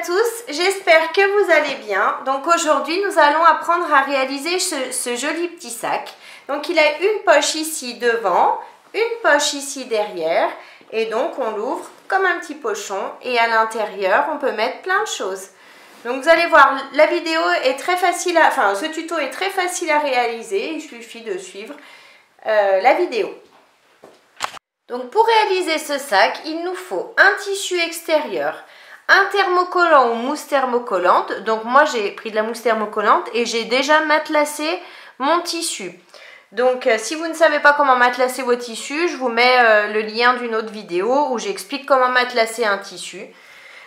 tous, j'espère que vous allez bien. Donc aujourd'hui nous allons apprendre à réaliser ce joli petit sac. Donc il a une poche ici devant, une poche ici derrière et donc on l'ouvre comme un petit pochon et à l'intérieur on peut mettre plein de choses. Donc vous allez voir, la vidéo est très facile ce tuto est très facile à réaliser, il suffit de suivre la vidéo. Donc pour réaliser ce sac, il nous faut un tissu extérieur, un thermocollant ou mousse thermocollante. Donc moi j'ai pris de la mousse thermocollante et j'ai déjà matelassé mon tissu. Donc si vous ne savez pas comment matelasser vos tissus, je vous mets le lien d'une autre vidéo où j'explique comment matelasser un tissu.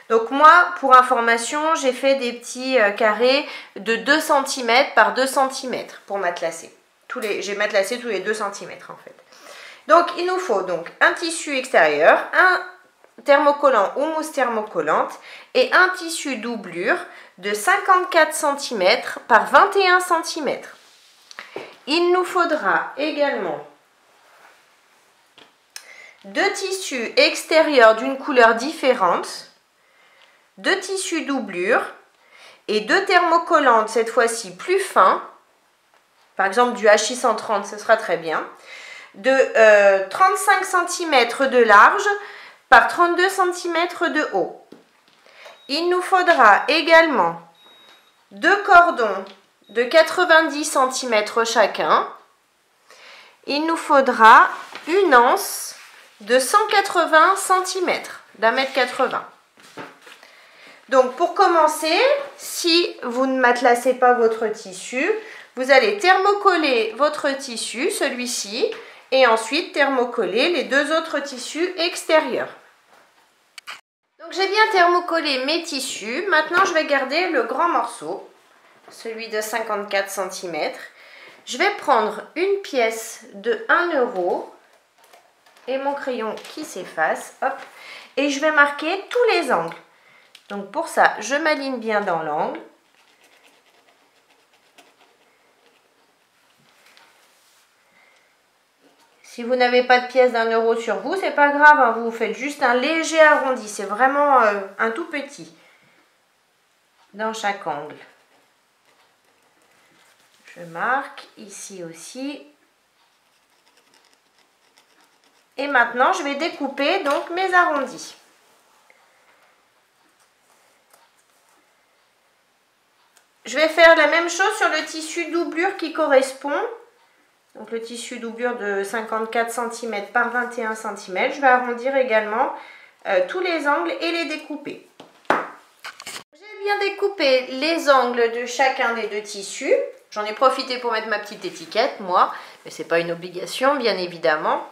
Donc moi, pour information, j'ai fait des petits carrés de 2 cm par 2 cm pour matelasser. J'ai matelassé tous les 2 cm en fait. Donc il nous faut donc un tissu extérieur, un thermocollant ou mousse thermocollante et un tissu doublure de 54 cm par 21 cm. Il nous faudra également 2 tissus extérieurs d'une couleur différente, 2 tissus doublure et 2 thermocollantes cette fois-ci plus fins, par exemple du H630, ce sera très bien, de 35 cm de large par 32 cm de haut. Il nous faudra également 2 cordons de 90 cm chacun. Il nous faudra une anse de 180 cm, d'1,80 m. Donc pour commencer, si vous ne matelassez pas votre tissu, vous allez thermocoller votre tissu, celui-ci, et ensuite thermocoller les 2 autres tissus extérieurs. Donc j'ai bien thermocollé mes tissus. Maintenant je vais garder le grand morceau, celui de 54 cm. Je vais prendre une pièce de 1 € et mon crayon qui s'efface, hop, et je vais marquer tous les angles. Donc pour ça, je m'aligne bien dans l'angle. Si vous n'avez pas de pièce d'1 € sur vous, c'est pas grave, hein, vous faites juste un léger arrondi, c'est vraiment un tout petit dans chaque angle. Je marque ici aussi. Et maintenant, je vais découper donc mes arrondis. Je vais faire la même chose sur le tissu doublure qui correspond. Donc le tissu doublure de 54 cm par 21 cm. Je vais arrondir également tous les angles et les découper. J'ai bien découpé les angles de chacun des 2 tissus. J'en ai profité pour mettre ma petite étiquette, moi. Mais ce n'est pas une obligation, bien évidemment.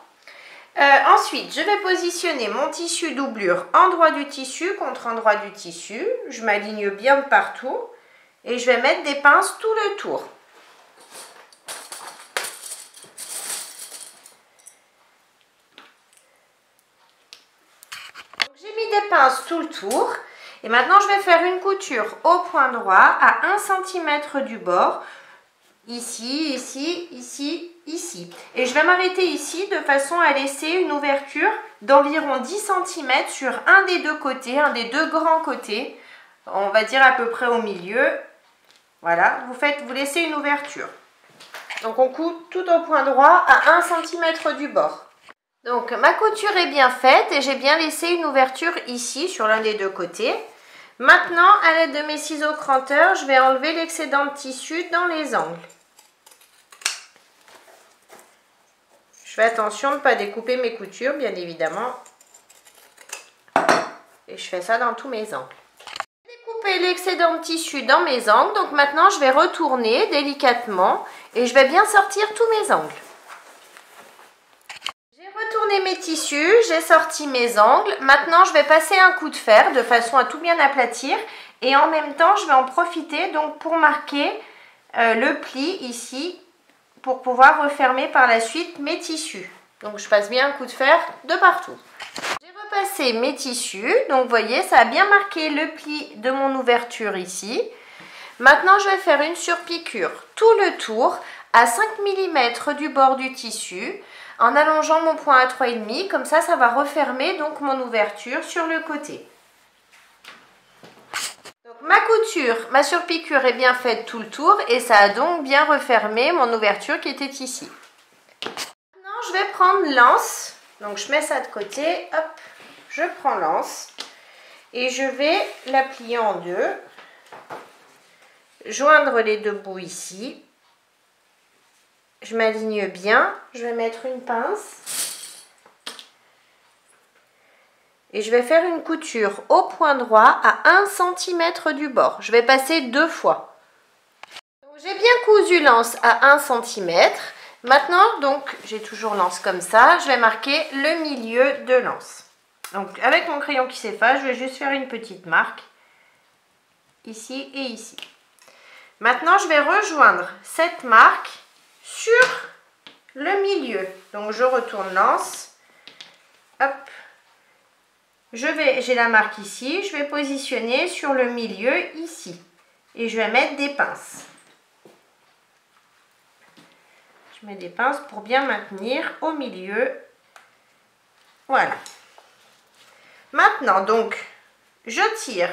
Ensuite, je vais positionner mon tissu doublure endroit du tissu contre endroit du tissu. Je m'aligne bien de partout. Et je vais mettre des pinces tout le tour. J'ai mis des pinces tout le tour. Et maintenant, je vais faire une couture au point droit à 1 cm du bord. Ici, ici, ici, ici. Et je vais m'arrêter ici de façon à laisser une ouverture d'environ 10 cm sur un des 2 côtés, un des 2 grands côtés. On va dire à peu près au milieu. Voilà, vous laissez une ouverture. Donc on coupe tout au point droit à 1 cm du bord. Donc ma couture est bien faite et j'ai bien laissé une ouverture ici sur l'un des 2 côtés. Maintenant, à l'aide de mes ciseaux cranteurs, je vais enlever l'excédent de tissu dans les angles. Je fais attention de ne pas découper mes coutures, bien évidemment. Et je fais ça dans tous mes angles. L'excédent de tissu dans mes angles, donc maintenant je vais retourner délicatement et je vais bien sortir tous mes angles. J'ai retourné mes tissus, j'ai sorti mes angles, maintenant je vais passer un coup de fer de façon à tout bien aplatir et en même temps je vais en profiter donc pour marquer le pli ici pour pouvoir refermer par la suite mes tissus. Donc je passe bien un coup de fer de partout. Passer mes tissus, donc vous voyez ça a bien marqué le pli de mon ouverture ici. Maintenant je vais faire une surpiqûre tout le tour à 5 mm du bord du tissu en allongeant mon point à 3,5, comme ça va refermer donc mon ouverture sur le côté. Ma surpiqûre est bien faite tout le tour et ça a donc bien refermé mon ouverture qui était ici. Maintenant, je vais prendre l'anse. Donc, je mets ça de côté. Hop, je prends l'anse et je vais la plier en deux. Joindre les deux bouts ici. Je m'aligne bien. Je vais mettre une pince. Et je vais faire une couture au point droit à 1 cm du bord. Je vais passer 2 fois. J'ai bien cousu l'anse à 1 cm. Maintenant, donc, j'ai toujours l'anse comme ça. Je vais marquer le milieu de l'anse. Donc, avec mon crayon qui s'efface, je vais juste faire une petite marque. Ici et ici. Maintenant, je vais rejoindre cette marque sur le milieu. Donc, je retourne l'anse. Hop. J'ai la marque ici, je vais positionner sur le milieu ici et je vais mettre des pinces. Je mets des pinces pour bien maintenir au milieu. Voilà. Maintenant donc, je tire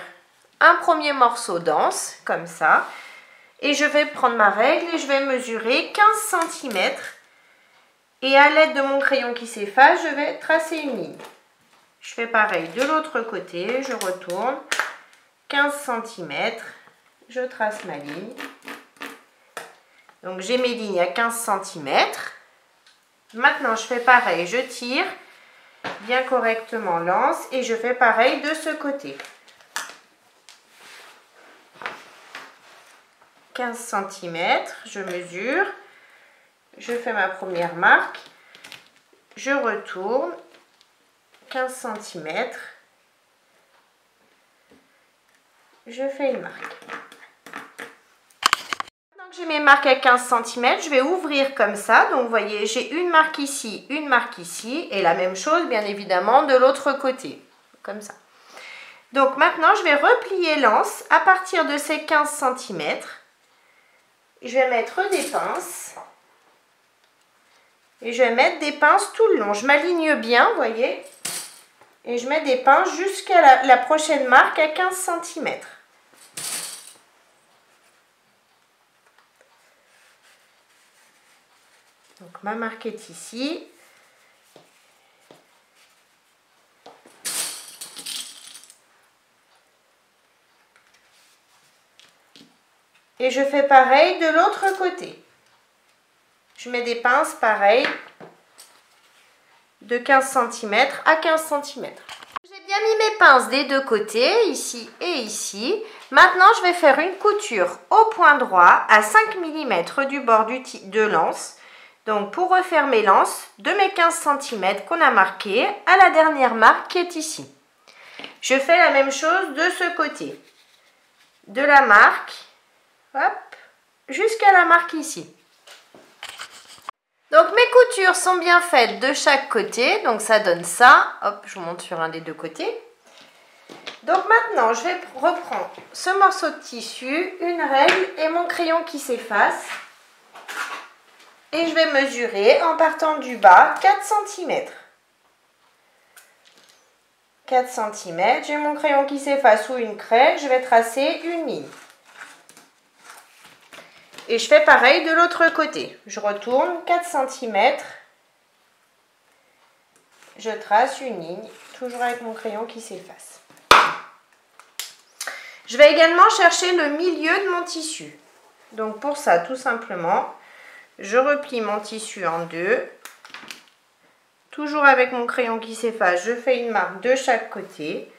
un premier morceau d'anse comme ça et je vais prendre ma règle et je vais mesurer 15 cm et à l'aide de mon crayon qui s'efface, je vais tracer une ligne. Je fais pareil de l'autre côté, je retourne 15 cm, je trace ma ligne. Donc j'ai mes lignes à 15 cm. Maintenant je fais pareil, je tire bien correctement l'anse et je fais pareil de ce côté. 15 cm, je mesure, je fais ma première marque, je retourne. 15 cm, je fais une marque. Maintenant que j'ai mes marques à 15 cm, je vais ouvrir comme ça. Donc vous voyez, j'ai une marque ici et la même chose bien évidemment de l'autre côté, comme ça. Donc maintenant je vais replier l'anse à partir de ces 15 cm. Je vais mettre des pinces et je vais mettre des pinces tout le long. Je m'aligne bien, vous voyez. Et je mets des pinces jusqu'à la prochaine marque à 15 cm. Donc ma marque est ici. Et je fais pareil de l'autre côté. Je mets des pinces pareil de 15 cm à 15 cm. J'ai bien mis mes pinces des deux côtés, ici et ici. Maintenant, je vais faire une couture au point droit à 5 mm du bord de l'anse. Donc, pour refermer l'anse de mes 15 cm qu'on a marqué à la dernière marque qui est ici. Je fais la même chose de ce côté. De la marque, hop, jusqu'à la marque ici. Donc mes coutures sont bien faites de chaque côté, donc ça donne ça. Hop, je vous montre sur un des deux côtés. Donc maintenant, je vais reprendre ce morceau de tissu, une règle et mon crayon qui s'efface. Et je vais mesurer en partant du bas 4 cm. 4 cm, j'ai mon crayon qui s'efface ou une craie, je vais tracer une ligne. Et je fais pareil de l'autre côté. Je retourne 4 cm. Je trace une ligne, toujours avec mon crayon qui s'efface. Je vais également chercher le milieu de mon tissu. Donc pour ça, tout simplement, je replie mon tissu en deux. Toujours avec mon crayon qui s'efface, je fais une marque de chaque côté.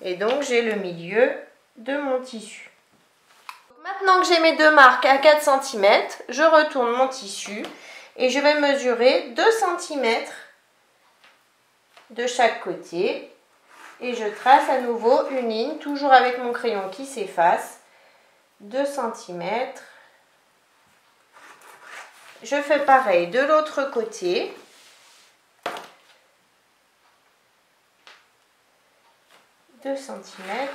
Et donc j'ai le milieu de mon tissu. Maintenant que j'ai mes deux marques à 4 cm, je retourne mon tissu et je vais mesurer 2 cm de chaque côté. Et je trace à nouveau une ligne, toujours avec mon crayon qui s'efface. 2 cm. Je fais pareil de l'autre côté. « 2 cm.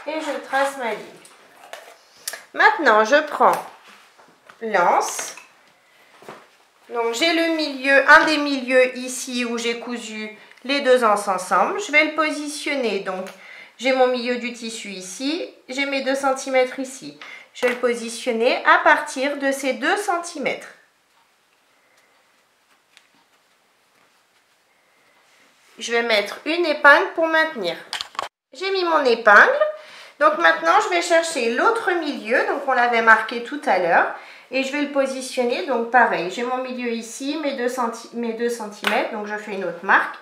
Et je trace ma ligne. Maintenant, je prends l'anse Donc j'ai le milieu, un des milieux ici où j'ai cousu les deux anses ensemble. Je vais le positionner, donc j'ai mon milieu du tissu ici, j'ai mes 2 cm ici. Je vais le positionner à partir de ces 2 cm. Je vais mettre une épingle pour maintenir. J'ai mis mon épingle. Donc maintenant, je vais chercher l'autre milieu. Donc on l'avait marqué tout à l'heure. Et je vais le positionner. Donc pareil, j'ai mon milieu ici, mes 2 cm. Donc je fais une autre marque.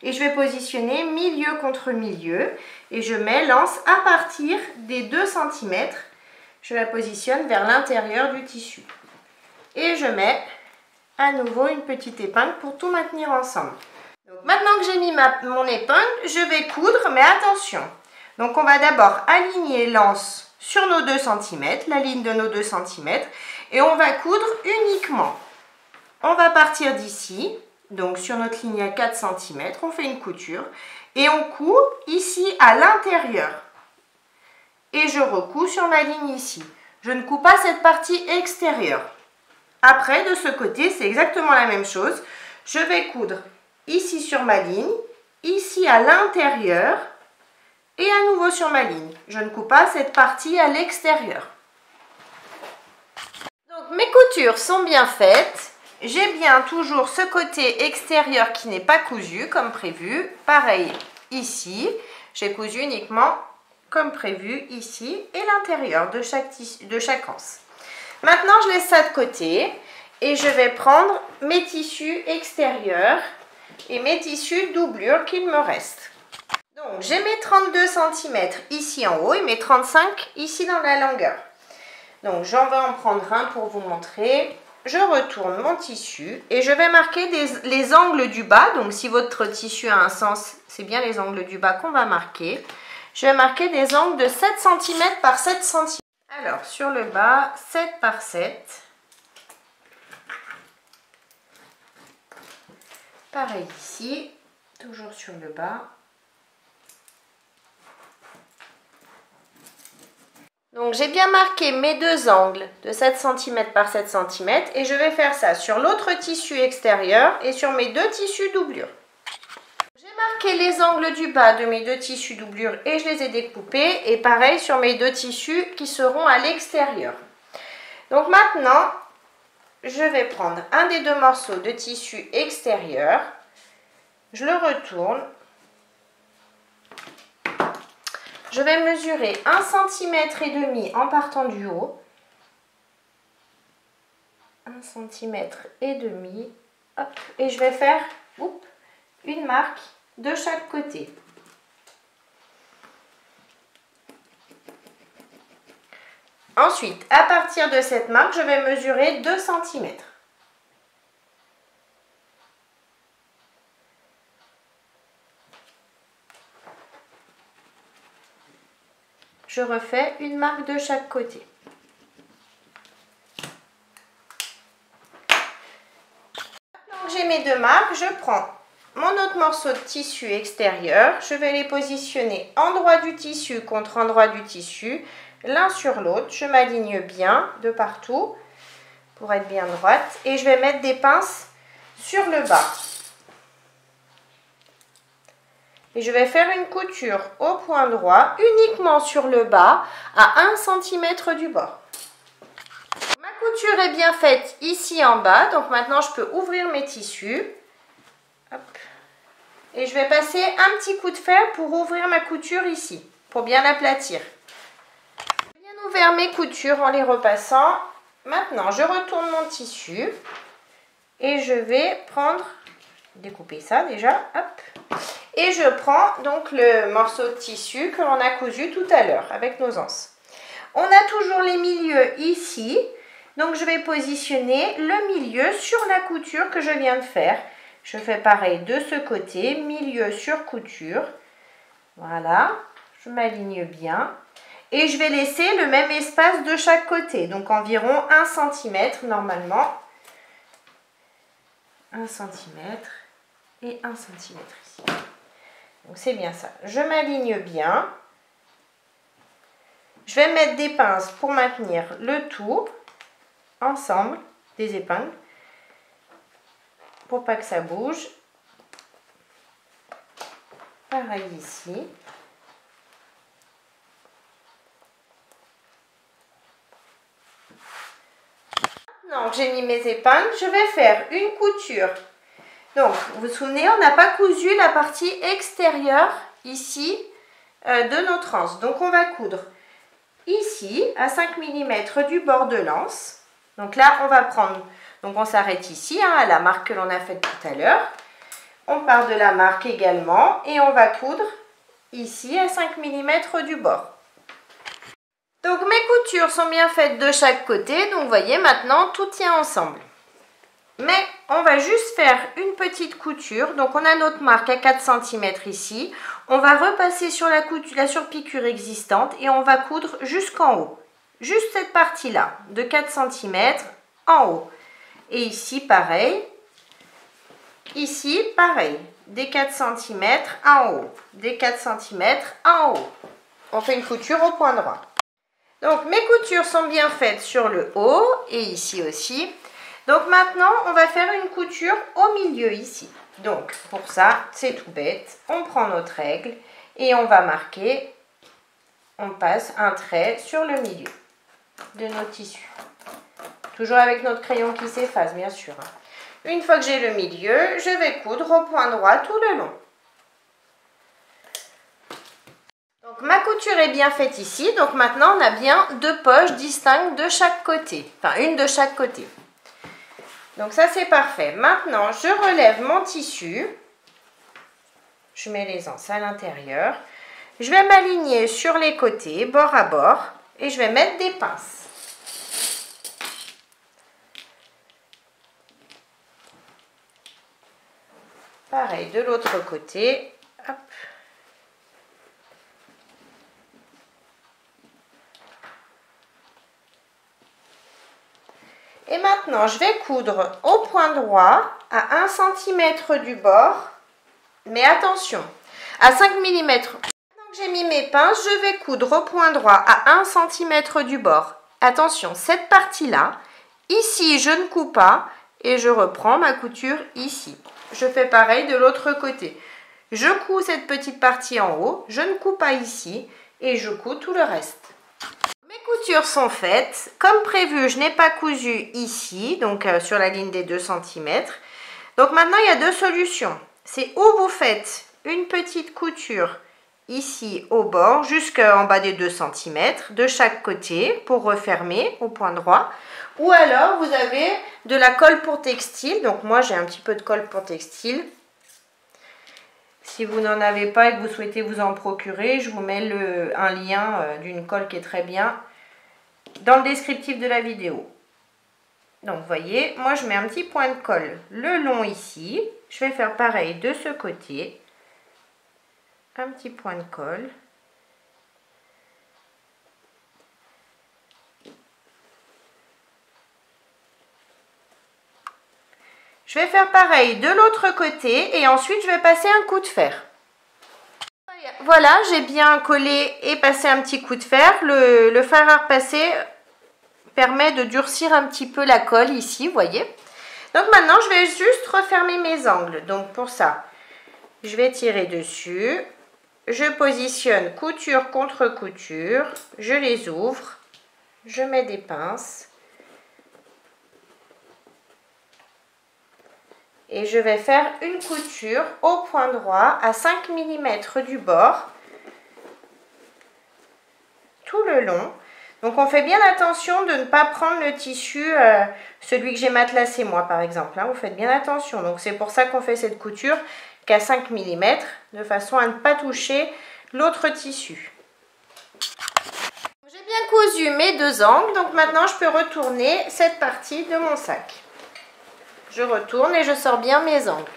Et je vais positionner milieu contre milieu. Et je mets l'anse à partir des 2 cm. Je la positionne vers l'intérieur du tissu. Et je mets à nouveau une petite épingle pour tout maintenir ensemble. Donc maintenant que j'ai mis mon épingle, je vais coudre, mais attention. Donc on va d'abord aligner l'anse sur nos 2 cm, la ligne de nos 2 cm, et on va coudre uniquement. On va partir d'ici, donc sur notre ligne à 4 cm, on fait une couture, et on coud ici à l'intérieur. Et je recouds sur ma ligne ici. Je ne couds pas cette partie extérieure. Après, de ce côté, c'est exactement la même chose. Je vais coudre ici sur ma ligne, ici à l'intérieur et à nouveau sur ma ligne. Je ne coupe pas cette partie à l'extérieur. Donc mes coutures sont bien faites. J'ai bien toujours ce côté extérieur qui n'est pas cousu comme prévu. Pareil ici, j'ai cousu uniquement comme prévu ici et l'intérieur de chaque anse. Maintenant je laisse ça de côté et je vais prendre mes tissus extérieurs et mes tissus doublure qu'il me reste. Donc j'ai mes 32 cm ici en haut et mes 35 ici dans la longueur. Donc j'en vais en prendre un pour vous montrer. Je retourne mon tissu et je vais marquer les angles du bas. Donc si votre tissu a un sens, c'est bien les angles du bas qu'on va marquer. Je vais marquer des angles de 7 cm par 7 cm. Alors sur le bas, 7 par 7. Pareil ici, toujours sur le bas. Donc j'ai bien marqué mes 2 angles de 7 cm par 7 cm et je vais faire ça sur l'autre tissu extérieur et sur mes 2 tissus doublure. J'ai marqué les angles du bas de mes 2 tissus doublure et je les ai découpés et pareil sur mes 2 tissus qui seront à l'extérieur. Donc maintenant, je vais prendre un des 2 morceaux de tissu extérieur, je le retourne, je vais mesurer 1,5 cm en partant du haut, 1,5 cm, hop, et je vais faire une marque de chaque côté. Ensuite, à partir de cette marque, je vais mesurer 2 cm. Je refais une marque de chaque côté. Maintenant que j'ai mes 2 marques, je prends mon autre morceau de tissu extérieur. Je vais les positionner endroit du tissu contre endroit du tissu, l'un sur l'autre. Je m'aligne bien de partout pour être bien droite. Et je vais mettre des pinces sur le bas. Et je vais faire une couture au point droit, uniquement sur le bas, à 1 cm du bord. Ma couture est bien faite ici en bas, donc maintenant je peux ouvrir mes tissus. Hop. Et je vais passer un petit coup de fer pour ouvrir ma couture ici, pour bien l'aplatir. J'ai bien ouvert mes coutures en les repassant. Maintenant, je retourne mon tissu et je vais découper ça déjà, hop. Et je prends donc le morceau de tissu que l'on a cousu tout à l'heure avec nos anses. On a toujours les milieux ici, donc je vais positionner le milieu sur la couture que je viens de faire. Je fais pareil de ce côté, milieu sur couture. Voilà, je m'aligne bien. Et je vais laisser le même espace de chaque côté, donc environ 1 cm normalement. 1 cm et 1 cm ici. Donc c'est bien ça. Je m'aligne bien. Je vais mettre des pinces pour maintenir le tout ensemble, des épingles. pour pas que ça bouge. Pareil ici. Maintenant que j'ai mis mes épingles, je vais faire une couture. Donc, vous vous souvenez, on n'a pas cousu la partie extérieure ici de notre anse. Donc, on va coudre ici à 5 mm du bord de l'anse. Donc là, on va prendre, donc on s'arrête ici à la marque que l'on a faite tout à l'heure. On part de la marque également et on va coudre ici à 5 mm du bord. Donc mes coutures sont bien faites de chaque côté, donc vous voyez maintenant tout tient ensemble. Mais on va juste faire une petite couture, donc on a notre marque à 4 cm ici. On va repasser sur la surpiqûre existante et on va coudre jusqu'en haut. Juste cette partie-là, de 4 cm en haut. Et ici, pareil. Ici, pareil. Des 4 cm en haut. Des 4 cm en haut. On fait une couture au point droit. Donc, mes coutures sont bien faites sur le haut et ici aussi. Donc, maintenant, on va faire une couture au milieu ici. Donc, pour ça, c'est tout bête. On prend notre règle et on va marquer, on passe un trait sur le milieu de notre tissu. Toujours avec notre crayon qui s'efface, bien sûr. Une fois que j'ai le milieu, je vais coudre au point droit tout le long. Donc ma couture est bien faite ici. Donc maintenant, on a bien 2 poches distinctes de chaque côté. Enfin, une de chaque côté. Donc ça, c'est parfait. Maintenant, je relève mon tissu. Je mets les anses à l'intérieur. Je vais m'aligner sur les côtés, bord à bord. Et je vais mettre des pinces. Pareil de l'autre côté. Hop. Et maintenant, je vais coudre au point droit à 1 cm du bord. Mais attention, à 5 mm. Maintenant que j'ai mis mes pinces, je vais coudre au point droit à 1 cm du bord. Attention, cette partie-là, ici, je ne couds pas et je reprends ma couture ici. Je fais pareil de l'autre côté. Je couds cette petite partie en haut, je ne couds pas ici et je couds tout le reste. Mes coutures sont faites. Comme prévu, je n'ai pas cousu ici, donc sur la ligne des 2 cm. Donc maintenant, il y a 2 solutions. C'est où vous faites une petite couture ici au bord, jusqu'en bas des 2 cm, de chaque côté, pour refermer au point droit. Ou alors, vous avez de la colle pour textile. Donc moi, j'ai un petit peu de colle pour textile. Si vous n'en avez pas et que vous souhaitez vous en procurer, je vous mets un lien d'une colle qui est très bien dans le descriptif de la vidéo. Donc, vous voyez, moi, je mets un petit point de colle le long ici. Je vais faire pareil de ce côté. Un petit point de colle. Je vais faire pareil de l'autre côté et ensuite, je vais passer un coup de fer. Voilà, j'ai bien collé et passé un petit coup de fer. Le fer à repasser permet de durcir un petit peu la colle ici, vous voyez. Donc maintenant, je vais juste refermer mes angles. Donc pour ça, je vais tirer dessus. Je positionne couture contre couture. Je les ouvre. Je mets des pinces. Et je vais faire une couture au point droit à 5 mm du bord. Tout le long. Donc on fait bien attention de ne pas prendre le tissu, celui que j'ai matelassé moi par exemple. Hein, vous faites bien attention. Donc c'est pour ça qu'on fait cette couture qu'à 5 mm, de façon à ne pas toucher l'autre tissu. J'ai bien cousu mes 2 angles, donc maintenant je peux retourner cette partie de mon sac. Je retourne et je sors bien mes angles.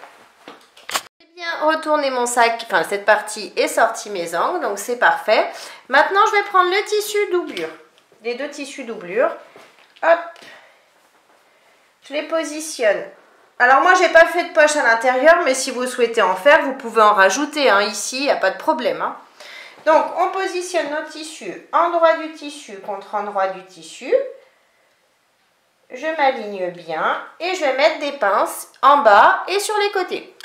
J'ai bien retourné mon sac, enfin cette partie est sortie mes angles, donc c'est parfait. Maintenant je vais prendre le tissu doublure. Les 2 tissus doublure, hop, je les positionne. Alors moi j'ai pas fait de poche à l'intérieur, mais si vous souhaitez en faire, vous pouvez en rajouter, hein, ici, il n'y a pas de problème. Hein. Donc on positionne nos tissus, endroit du tissu contre endroit du tissu. Je m'aligne bien et je vais mettre des pinces en bas et sur les côtés.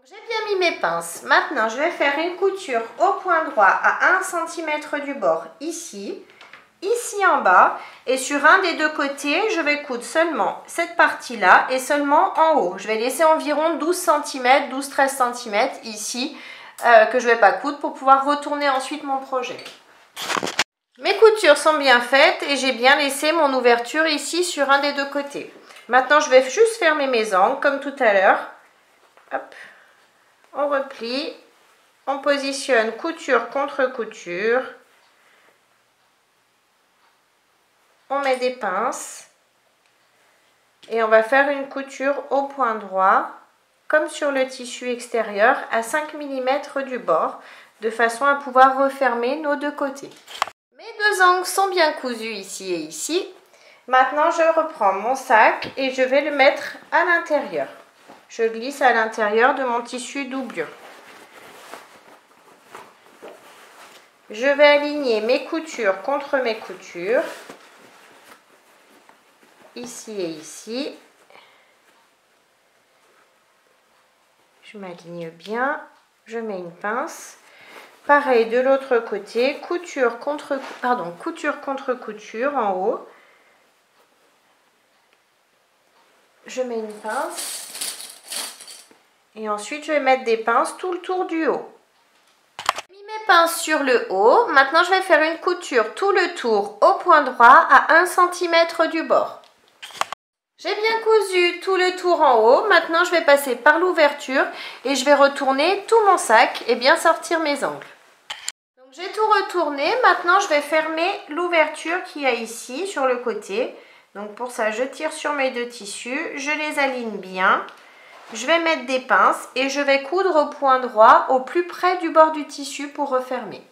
J'ai bien mis mes pinces. Maintenant, je vais faire une couture au point droit à 1 cm du bord ici, ici en bas, et sur un des deux côtés, je vais coudre seulement cette partie-là et seulement en haut. Je vais laisser environ 12 cm, 12-13 cm ici que je ne vais pas coudre pour pouvoir retourner ensuite mon projet. Mes coutures sont bien faites et j'ai bien laissé mon ouverture ici sur un des deux côtés. Maintenant, je vais juste fermer mes angles comme tout à l'heure. Hop, on replie, on positionne couture contre couture. On met des pinces et on va faire une couture au point droit, comme sur le tissu extérieur, à 5 mm du bord, de façon à pouvoir refermer nos deux côtés. Mes deux angles sont bien cousus ici et ici. Maintenant, je reprends mon sac et je vais le mettre à l'intérieur. Je glisse à l'intérieur de mon tissu doublure. Je vais aligner mes coutures contre mes coutures, ici et ici. Je m'aligne bien, je mets une pince. Pareil de l'autre côté, couture contre couture en haut. Je mets une pince et ensuite je vais mettre des pinces tout le tour du haut. J'ai mis mes pinces sur le haut. Maintenant je vais faire une couture tout le tour au point droit à 1 cm du bord. J'ai bien cousu tout le tour en haut. Maintenant je vais passer par l'ouverture et je vais retourner tout mon sac et bien sortir mes angles. J'ai tout retourné, maintenant je vais fermer l'ouverture qu'il y a ici sur le côté. Donc pour ça, je tire sur mes deux tissus, je les aligne bien. Je vais mettre des pinces et je vais coudre au point droit au plus près du bord du tissu pour refermer.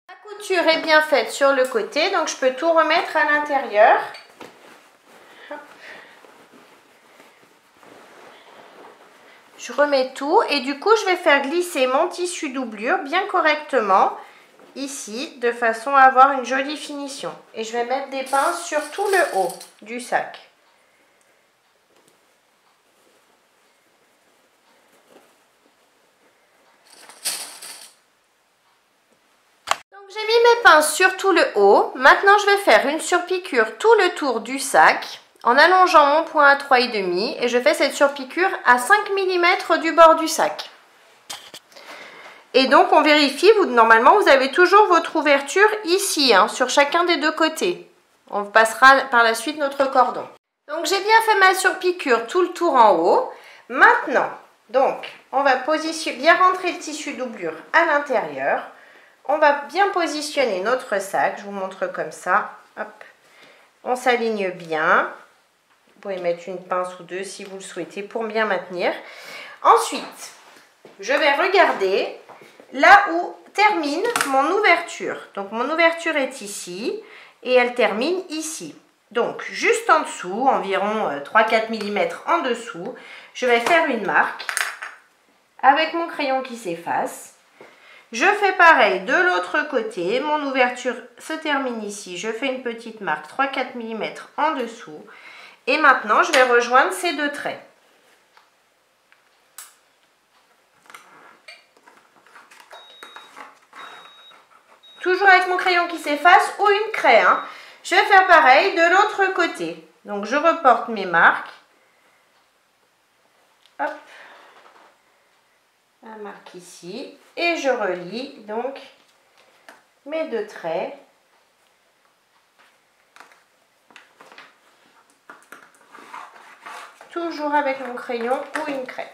La couture est bien faite sur le côté, donc je peux tout remettre à l'intérieur. Je remets tout et du coup je vais faire glisser mon tissu doublure bien correctement ici, de façon à avoir une jolie finition. Et je vais mettre des pinces sur tout le haut du sac. Donc j'ai mis mes pinces sur tout le haut. Maintenant je vais faire une surpiqûre tout le tour du sac en allongeant mon point à 3,5 et je fais cette surpiqûre à 5 mm du bord du sac. Et donc, on vérifie, normalement, vous avez toujours votre ouverture ici, sur chacun des deux côtés. On passera par la suite notre cordon. Donc, j'ai bien fait ma surpiqûre tout le tour en haut. Maintenant, donc, on va bien rentrer le tissu doublure à l'intérieur. On va bien positionner notre sac. Je vous montre comme ça. Hop. On s'aligne bien. Vous pouvez mettre une pince ou deux si vous le souhaitez pour bien maintenir. Ensuite, je vais regarder là où termine mon ouverture. Donc mon ouverture est ici et elle termine ici. Donc juste en dessous, environ 3-4 mm en dessous, je vais faire une marque avec mon crayon qui s'efface. Je fais pareil de l'autre côté, mon ouverture se termine ici, je fais une petite marque 3-4 mm en dessous. Et maintenant je vais rejoindre ces deux traits. Toujours avec mon crayon qui s'efface ou une craie. Je vais faire pareil de l'autre côté. Donc je reporte mes marques. Hop. La marque ici. Et je relie donc mes deux traits. Toujours avec mon crayon ou une craie.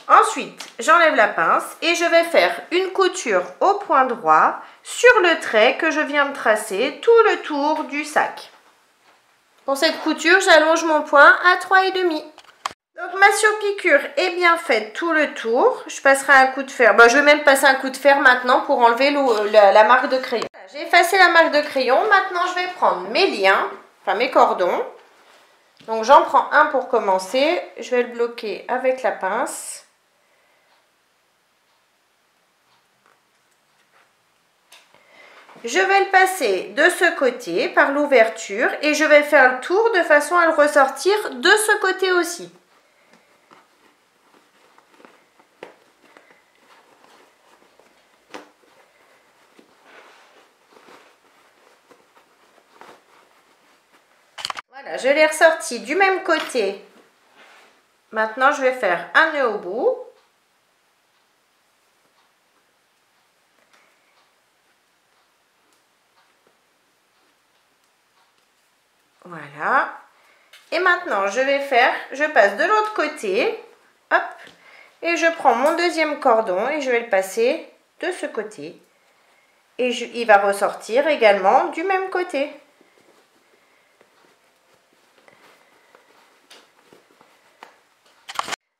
Ensuite, j'enlève la pince et je vais faire une couture au point droit sur le trait que je viens de tracer tout le tour du sac. Pour cette couture, j'allonge mon point à 3,5. Donc ma surpiqûre est bien faite tout le tour. Je passerai un coup de fer. Je vais même passer un coup de fer maintenant pour enlever la marque de crayon. J'ai effacé la marque de crayon. Maintenant, je vais prendre mes liens, enfin mes cordons. Donc j'en prends un pour commencer. Je vais le bloquer avec la pince. je vais le passer de ce côté par l'ouverture et je vais faire le tour de façon à le ressortir de ce côté aussi. Voilà, je l'ai ressorti du même côté. Maintenant, je vais faire un nœud au bout. Voilà. Et maintenant, je passe de l'autre côté. Hop. Et je prends mon deuxième cordon et je vais le passer de ce côté. Et il va ressortir également du même côté.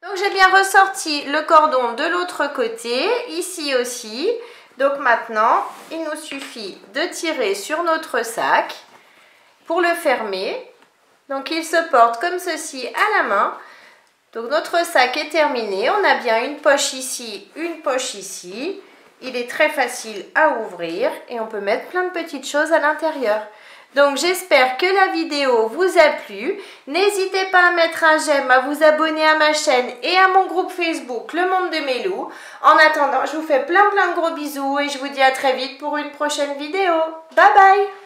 Donc j'ai bien ressorti le cordon de l'autre côté, ici aussi. Donc maintenant, il nous suffit de tirer sur notre sac pour le fermer. Donc il se porte comme ceci à la main. Donc notre sac est terminé. On a bien une poche ici, une poche ici. Il est très facile à ouvrir et on peut mettre plein de petites choses à l'intérieur. Donc j'espère que la vidéo vous a plu. N'hésitez pas à mettre un j'aime, à vous abonner à ma chaîne et à mon groupe Facebook Le Monde de Mélou. En attendant, je vous fais plein de gros bisous et je vous dis à très vite pour une prochaine vidéo. Bye bye!